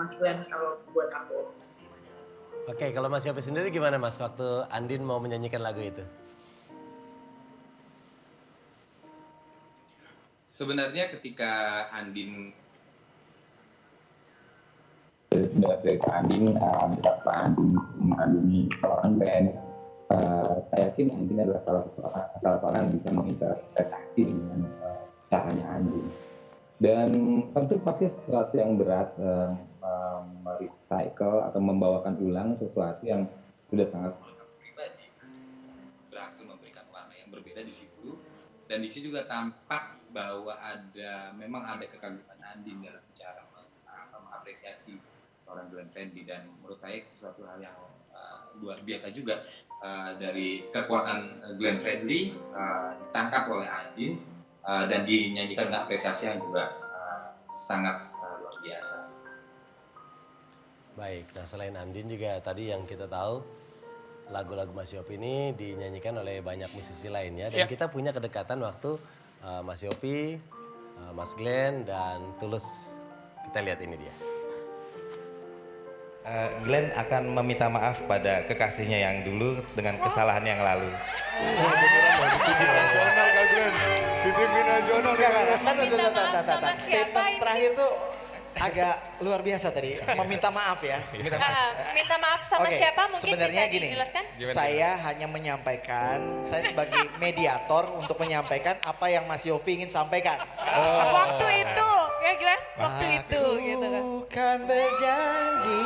Mas Glenn kalau buat aku. Oke, kalau Mas Yopi sendiri gimana Mas waktu Andin mau menyanyikan lagu itu? Sebenarnya ketika Andin dari Kak Andin, Pak Andin mengagumi seorang band, saya yakin Andin adalah salah seorang yang bisa menginterpretasi dengan caranya Andin. Dan tentu pasti sesuatu yang berat merecycle atau membawakan ulang sesuatu yang sudah sangat pribadi berhasil memberikan warna yang berbeda di situ, dan di situ juga tampak bahwa memang ada kekaguman Andin dalam cara mengapresiasi seorang Glenn Fredly, dan menurut saya itu sesuatu hal yang luar biasa juga dari kekuatan Glenn Fredly ditangkap oleh Andin dan dinyanyikan dengan apresiasi yang juga sangat luar biasa. Baik, nah selain Andin juga tadi yang kita tahu lagu-lagu Mas Yopi ini dinyanyikan oleh banyak musisi lainnya. Dan kita punya kedekatan waktu Mas Yopi, Mas Glenn, dan Tulus. Kita lihat ini dia. Glenn akan meminta maaf pada kekasihnya yang dulu dengan kesalahan yang lalu. Di TV nasional Kak Glenn. Di TV nasional. Minta maaf sama siapa ini? Terakhir tuh agak luar biasa tadi, meminta maaf ya. Minta maaf sama Oke, siapa mungkin sebenarnya bisa gini, dijelaskan? saya hanya menyampaikan, saya sebagai mediator untuk menyampaikan apa yang Mas Yofi ingin sampaikan. Waktu itu, ya Glenn, waktu itu gitu kan. Kan berjanji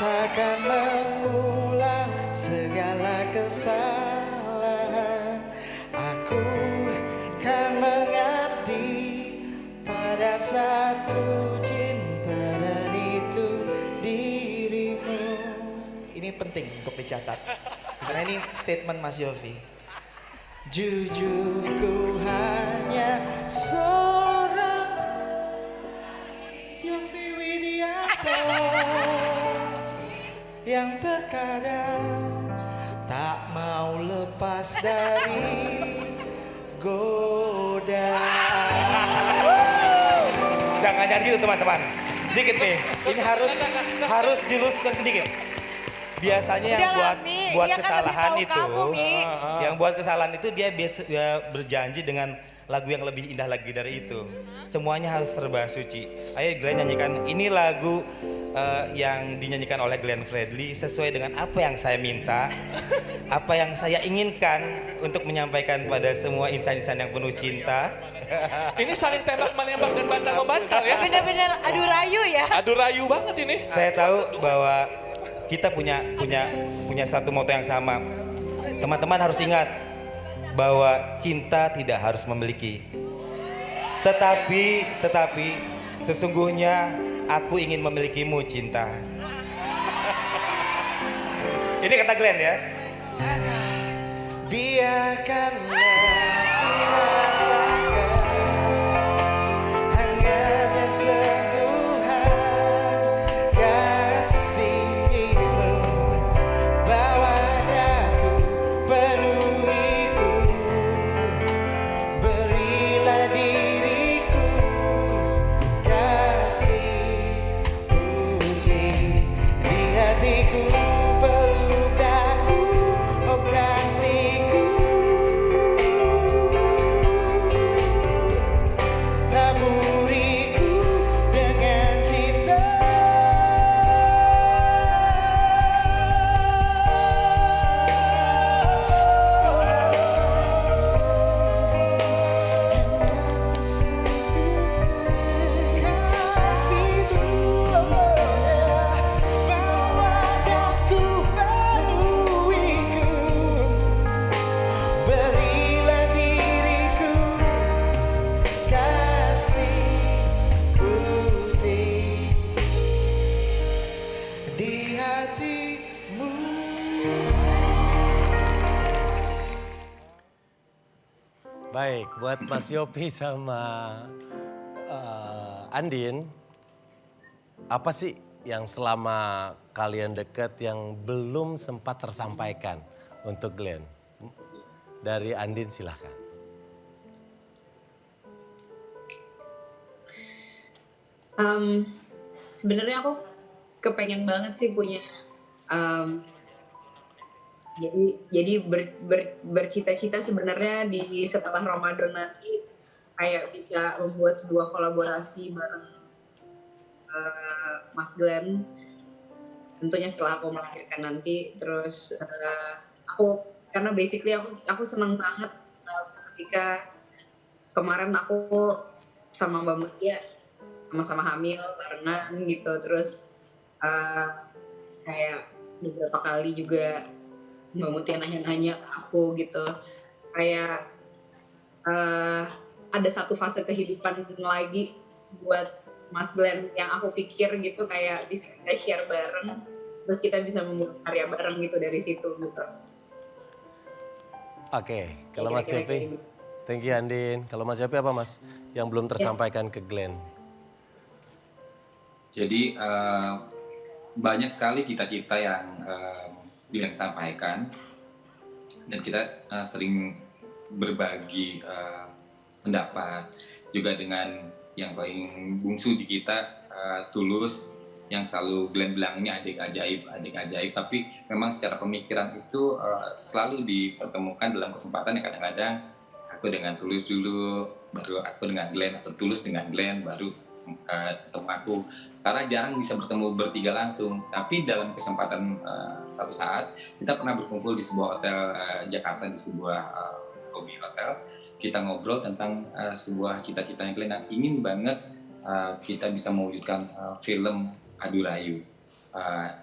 takkan mengulang segala kesalahan. Aku kan mengabdi pada satu cinta, dan itu dirimu. Ini penting untuk dicatat karena ini statement Mas Yofi. Jujur ku hanya seorang Yofi Widianto yang terkadang tak mau lepas dari godaan. Jangan gitu teman-teman. Sedikit nih, ini harus diluskan sedikit. Biasanya yang buat kesalahan itu, yang buat kesalahan itu dia berjanji dengan lagu yang lebih indah lagi dari itu. Semuanya harus serba suci. Ayo Glenn nyanyikan. Ini lagu yang dinyanyikan oleh Glenn Fredly sesuai dengan apa yang saya minta, apa yang saya inginkan untuk menyampaikan pada semua insan-insan yang penuh cinta. Ini saling tembak menembak dan bantang membantang ya. Bener-bener adu rayu ya. Adu rayu banget ini. Saya tahu bahwa kita punya satu moto yang sama. Teman-teman harus ingat bahwa cinta tidak harus memiliki. Tetapi sesungguhnya aku ingin memilikimu cinta. Ini kata Glenn ya. Biarkanlah ku rasakan hangatnya sentuhan kasih-Mu, bawa daku penuhiku, berilah diriku kasih putih di hatiku, peluk daku, oh kasihku. Taburiku dengan cinta. Kasihku, bawa daku penuhiku, berilah diriku kasih putih di hatimu. Baik, buat Mas Yopi sama Andin, apa sih yang selama kalian deket yang belum sempat tersampaikan untuk Glenn? Dari Andin silahkan. sebenarnya aku kepengen banget sih punya jadi bercita-cita sebenarnya di setelah Ramadan nanti kayak bisa membuat sebuah kolaborasi bareng Mas Glenn, tentunya setelah aku melahirkan nanti. Terus aku karena basically aku seneng banget ketika kemarin aku sama Mbak Mutia sama-sama hamil barengan gitu. Terus kayak beberapa kali juga Mbak Mutia nanya-nanya aku gitu, kayak ada satu fase kehidupan lagi buat Mas Glenn yang aku pikir gitu kayak bisa kita share bareng, terus kita bisa membuat karya bareng gitu dari situ gitu. Oke, kalau Mas Yopi, thank you Andin. Kalau Mas Yopi apa Mas yang belum tersampaikan ke Glenn? Jadi banyak sekali cita-cita yang Glenn sampaikan dan kita sering berbagi pendapat juga dengan yang paling bungsu di kita, Tulus, yang selalu Glenn bilang ini adik ajaib, tapi memang secara pemikiran itu selalu dipertemukan dalam kesempatan yang kadang-kadang aku dengan Tulus dulu, baru aku dengan Glenn, atau Tulus dengan Glenn, baru ketemu aku. Karena jarang bisa bertemu bertiga langsung, tapi dalam kesempatan satu saat kita pernah berkumpul di sebuah hotel Jakarta, di sebuah lobby hotel. Kita ngobrol tentang sebuah cita-cita yang Glenn ingin banget kita bisa mewujudkan film Adu Rayu.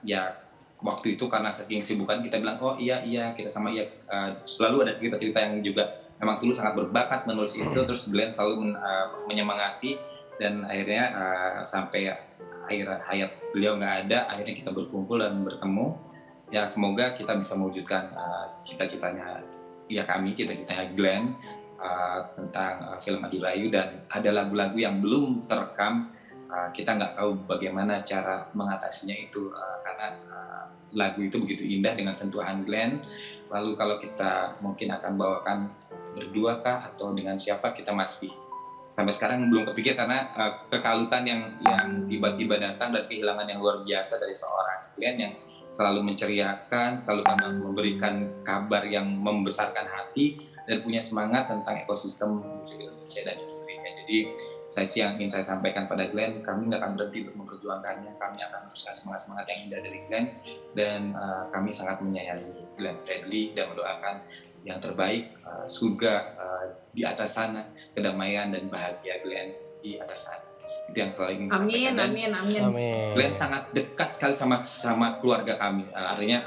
Ya waktu itu karena saking sibukan kita bilang oh iya kita sama iya, selalu ada cerita-cerita yang juga memang Tulus sangat berbakat menulis itu, terus Glenn selalu menyemangati, dan akhirnya sampai akhir hayat beliau nggak ada, akhirnya kita berkumpul dan bertemu. Ya semoga kita bisa mewujudkan cita-citanya cita-citanya Glenn tentang film Adu Rayu, dan ada lagu-lagu yang belum terekam. Kita nggak tahu bagaimana cara mengatasinya itu karena lagu itu begitu indah dengan sentuhan Glenn. Lalu kalau kita mungkin akan bawakan berdua kah atau dengan siapa, kita masih sampai sekarang belum kepikir karena kekalutan yang tiba-tiba datang dan kehilangan yang luar biasa dari seorang Glenn yang selalu menceriakan, selalu memberikan kabar yang membesarkan hati dan punya semangat tentang ekosistem musik Indonesia dan industrinya. Jadi saya sih yang ingin saya sampaikan pada Glenn, kami nggak akan berhenti untuk memperjuangkannya, kami akan teruskan semangat-semangat yang indah dari Glenn, dan kami sangat menyayangi Glenn Fredly dan mendoakan yang terbaik, surga di atas sana, kedamaian dan bahagia Glenn di atas sana. Itu yang selalu ingin saya sampaikan. Amin. Glenn sangat dekat sekali sama keluarga kami, artinya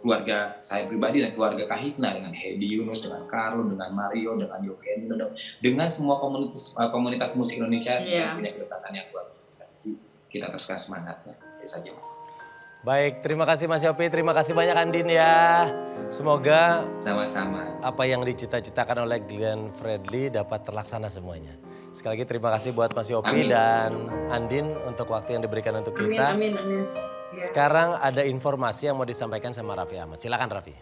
keluarga saya pribadi dan keluarga Kahitna, dengan Hedi Yunus, dengan Karun, dengan Mario, dengan Yofi, dengan semua komunitas musik Indonesia yang punya kedekatan yang luar biasa. Jadi kita teruskan semangatnya, itu saja. Baik, terima kasih Mas Yopi, terima kasih banyak Andin ya. Semoga sama-sama apa yang dicita-citakan oleh Glenn Fredly dapat terlaksana semuanya. Sekali lagi terima kasih buat Mas Yopi dan Andin untuk waktu yang diberikan untuk kita. Amin. Sekarang ada informasi yang mau disampaikan sama Raffi Ahmad. Silakan Raffi.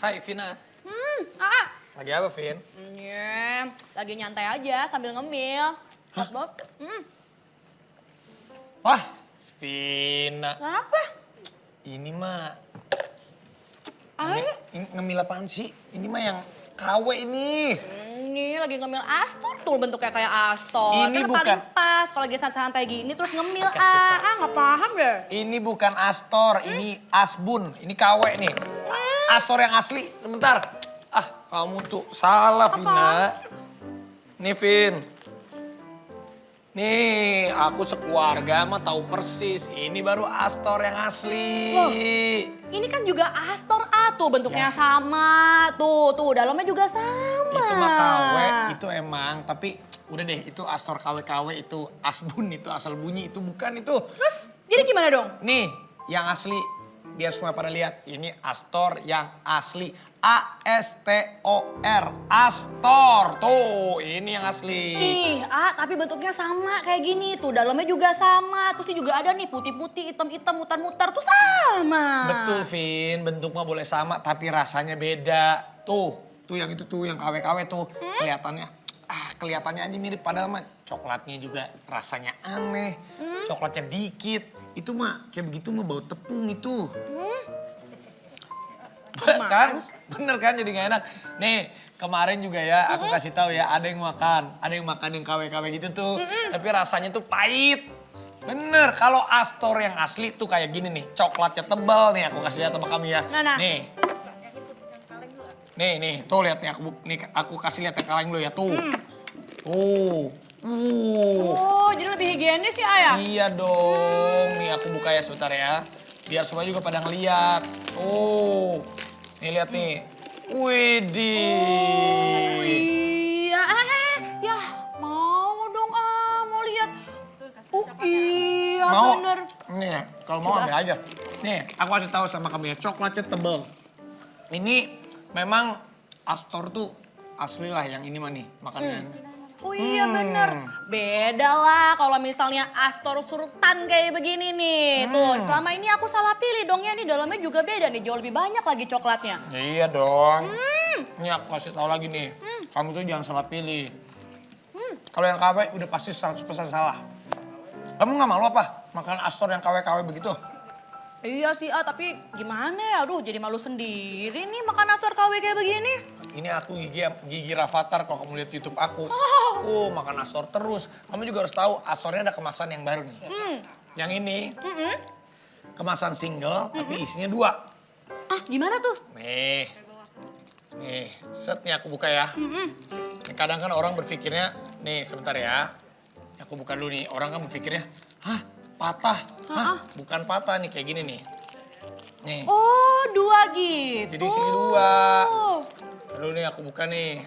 Hai Vina. Lagi apa Vin? Lagi nyantai aja sambil ngemil. Bob. Wah, Vina. Kenapa? Ini mah ngemil apaan sih? Ini mah yang KW ini. Ini lagi ngemil Astor tuh, bentuknya kayak Astor. Ini kan bukan. paling pas kalau lagi santai gini terus ngemil nggak paham deh. Ini bukan Astor, ini Asbun. Ini KW nih. Astor yang asli. Sebentar. Kamu tuh salah Vina. Nih Vin. Nih, aku sekeluarga mah tahu persis. Ini baru Astor yang asli. Loh, ini kan juga Astor tuh bentuknya sama. Tuh, dalamnya juga sama. Itu mah KW, itu emang. Tapi udah deh, itu Astor KW-KW, itu Asbun, itu asal bunyi, itu bukan itu. Terus, jadi gimana dong? Nih, yang asli. Biar semua pada lihat, ini Astor yang asli. A-S-T-O-R, Astor. Tuh, ini yang asli. Ih, tapi bentuknya sama kayak gini tuh. Dalamnya juga sama. Terus ini juga ada nih putih-putih, hitam-hitam, mutar-mutar tuh sama. Betul, Vin. Bentuk mah boleh sama, tapi rasanya beda. Tuh, Tuh yang itu tuh, yang KW-KW tuh. Kelihatannya aja mirip, padahal mah coklatnya juga rasanya aneh. Coklatnya dikit. Itu mah kayak begitu mah bau tepung itu. Kan? Bener kan jadi gak enak. Nih kemarin juga ya aku kasih tahu ya ada yang makan yang KW-KW gitu tuh. Tapi rasanya tuh pahit. Bener, kalau Astor yang asli tuh kayak gini nih. Coklatnya tebal nih aku kasih lihat sama kamu ya. Nah. Nih, tuh lihat nih aku kasih lihat yang kaleng dulu ya tuh. Oh, jadi lebih higienis ya, Ayah? Iya dong. Nih aku buka ya sebentar ya. Biar semua juga pada ngeliat. Nih lihat nih. Widih. Iya, ya mau dong mau lihat. Iya Mau? bener. Nih, kalau mau ambil aja. Nih, aku kasih tahu sama kamu ya, coklatnya tebel. Ini memang Astor tuh asli lah yang ini mah nih makanannya. Oh iya bener, beda lah kalau misalnya Astor Sultan kayak begini nih. Tuh selama ini aku salah pilih dong ya, nih dalamnya juga beda nih, jauh lebih banyak lagi coklatnya. Iya dong. Ini aku kasih tahu lagi nih, kamu tuh jangan salah pilih. Kalau yang KW udah pasti 100% salah. Kamu gak malu apa makan Astor yang KW-KW begitu? Iya sih, tapi gimana ya? Aduh, jadi malu sendiri nih makan Astor KW kayak begini. Ini aku gigi Rafathar kalau kamu lihat YouTube aku. Makan Astor terus. Kamu juga harus tahu Astornya ada kemasan yang baru nih. Yang ini kemasan single tapi isinya 2. Gimana tuh? Nih, setnya aku buka ya. Kadang kan orang berpikirnya, nih sebentar ya. Aku buka dulu nih, orang kan berpikirnya, patah. Bukan patah nih, kayak gini nih. Nih. Oh, 2 gitu. Jadi isinya 2. Lalu nih aku buka nih.